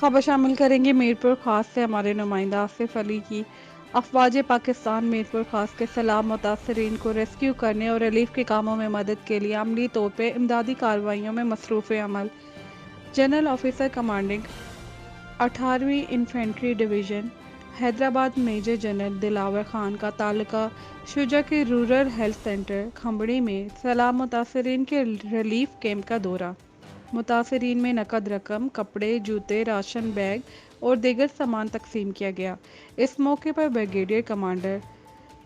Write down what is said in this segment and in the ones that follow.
खबर शामिल करेंगे मीरपुर खास से हमारे नुमाइंदा आसिफ अली की। अफवाज पाकिस्तान मीरपुर खास के सैलाब मुतासरीन को रेस्क्यू करने और रिलीफ के कामों में मदद के लिए अमली तौर पर इमदादी कार्रवाइयों में मसरूफ़ अमल। जनरल ऑफिसर कमांडिंग 18वीं infantry division Hyderabad major general Dilawar Khan का तालुका शुजा के रूरल हेल्थ सेंटर खंबड़ी में सैलाब मुतासरीन के रिलीफ कैंप का दौरा। मुतासरीन में नकद रकम, कपड़े, जूते, राशन बैग और दीगर सामान तकसीम किया गया। इस मौके पर brigadier commander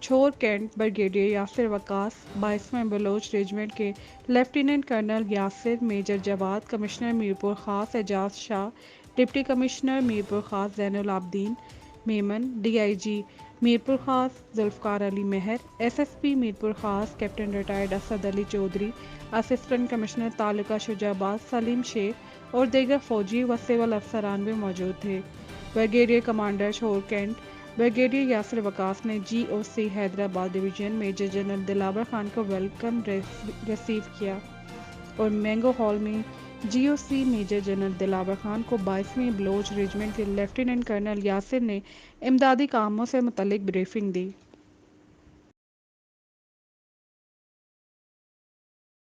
Chhor cantt brigadier Yasir Waqas, 22वें बलोच रेजिमेंट के lieutenant colonel Yasir, major Jawad, commissioner Mirpur Khas Ejaz Shah, deputy commissioner Mirpur Khas Zainul Abdin Memon, DIG Mirpur Khas Zulfiqar Ali Mehar, SSP Mirpur Khas captain retired Asad Ali Chaudhry, assistant commissioner taluka Shujabad Salim Sheikh और दीगर फौजी व सिविल अफसरान भी मौजूद थे। Brigadier commander Shor cantt brigadier Yasir Waqas ने GOC Hyderabad division major general Dilawar Khan को वेलकम रिसीव किया और मैंगो हॉल में GOC major general Dilawar Khan को 22वीं बलोच रेजिमेंट के लेफ्टिनेंट कर्नल यासिर ने इमदादी कामों से मुतल्लिक ब्रीफिंग दी।